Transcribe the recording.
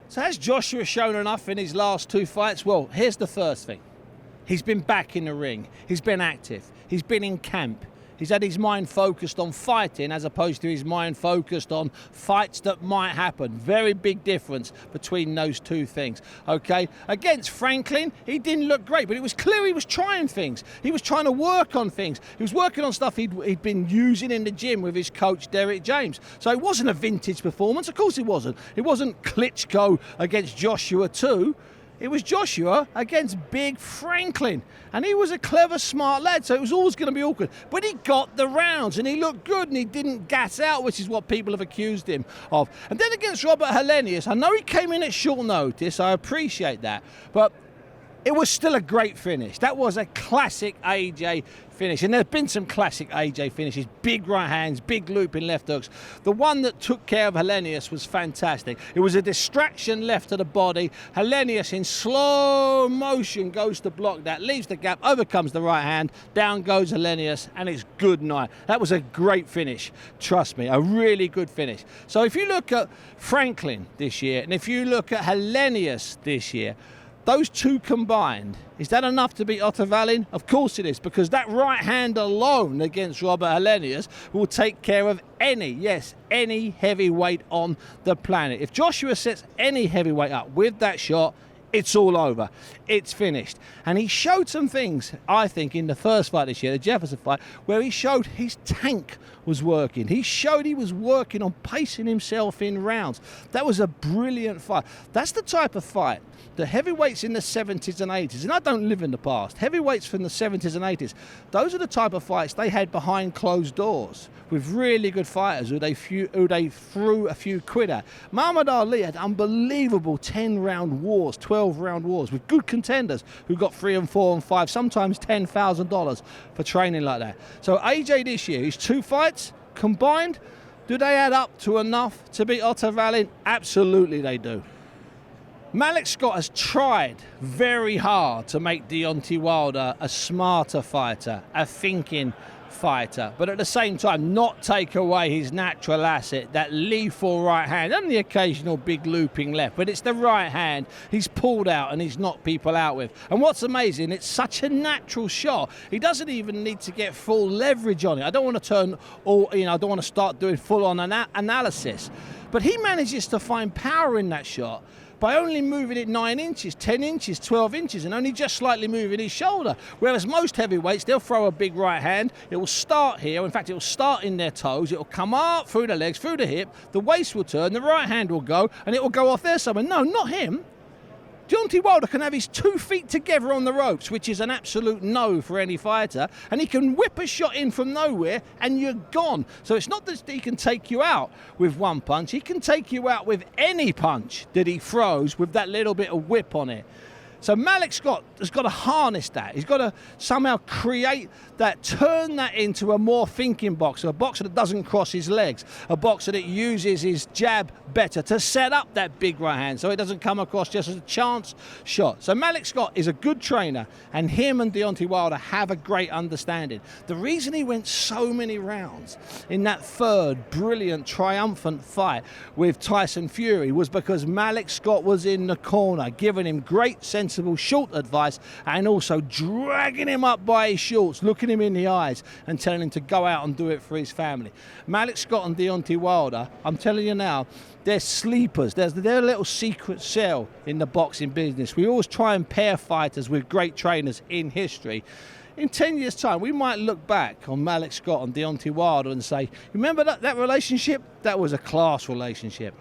So has Joshua shown enough in his last 2 fights? Well, here's the first thing. He's been back in the ring. He's been active. He's been in camp. He's had his mind focused on fighting as opposed to his mind focused on fights that might happen. Very big difference between those two things, okay? Against Franklin, he didn't look great, but it was clear he was trying things. He was trying to work on things. He was working on stuff he'd been using in the gym with his coach, Derek James. So it wasn't a vintage performance. Of course it wasn't. It wasn't Klitschko against Joshua 2. It was Joshua against Big Franklin. And he was a clever, smart lad, so it was always going to be awkward. But he got the rounds, and he looked good, and he didn't gas out, which is what people have accused him of. And then against Robert Helenius, I know he came in at short notice, I appreciate that, but it was still a great finish. That was a classic AJ finish. And there have been some classic AJ finishes. Big right hands, big looping left hooks. The one that took care of Helenius was fantastic. It was a distraction left to the body. Helenius in slow motion goes to block that, leaves the gap, overcomes the right hand, down goes Helenius, and it's good night. That was a great finish. Trust me, a really good finish. So if you look at Franklin this year, and if you look at Helenius this year, those two combined, is that enough to beat Otto Wallin? Of course it is, because that right hand alone against Robert Helenius will take care of any heavyweight on the planet. If Joshua sets any heavyweight up with that shot, it's all over. It's finished. And he showed some things, I think, in the first fight this year, the Jefferson fight, where he showed his tank was working. He showed he was working on pacing himself in rounds. That was a brilliant fight. That's the type of fight the heavyweights in the 70s and 80s, and I don't live in the past, heavyweights from the 70s and 80s, those are the type of fights they had behind closed doors with really good fighters who they threw a few quid at. Muhammad Ali had unbelievable 10-round wars, 12-round wars with good contenders who got 3 and 4 and 5, sometimes $10,000 for training like that. So AJ this year, his 2 fights combined, do they add up to enough to beat Otto Wallin? Absolutely they do. Malik Scott has tried very hard to make Deontay Wilder a smarter fighter, a thinking fighter, but at the same time not take away his natural asset, that lethal right hand and the occasional big looping left, but it's the right hand he's pulled out and he's knocked people out with. And what's amazing, it's such a natural shot, he doesn't even need to get full leverage on it. I don't want to I don't want to start doing full on analysis, but he manages to find power in that shot by only moving it 9 inches, 10 inches, 12 inches, and only just slightly moving his shoulder. Whereas most heavyweights, they'll throw a big right hand, it will start here, in fact it will start in their toes, it will come up through the legs, through the hip, the waist will turn, the right hand will go, and it will go off there somewhere. No, not him. Deontay Wilder can have his 2 feet together on the ropes, which is an absolute no for any fighter, and he can whip a shot in from nowhere and you're gone. So it's not that he can take you out with one punch, he can take you out with any punch that he throws with that little bit of whip on it. So Malik Scott has got to harness that. He's got to somehow create that, turn that into a more thinking boxer, a boxer that doesn't cross his legs, a boxer that uses his jab better to set up that big right hand so it doesn't come across just as a chance shot. So Malik Scott is a good trainer, and him and Deontay Wilder have a great understanding. The reason he went so many rounds in that third brilliant, triumphant fight with Tyson Fury was because Malik Scott was in the corner, giving him great sensible short advice and also dragging him up by his shorts, looking him in the eyes and telling him to go out and do it for his family. Malik Scott and Deontay Wilder, I'm telling you now, they're sleepers. They're a little secret cell in the boxing business. We always try and pair fighters with great trainers in history. In 10 years' time, we might look back on Malik Scott and Deontay Wilder and say, remember that relationship? That was a class relationship.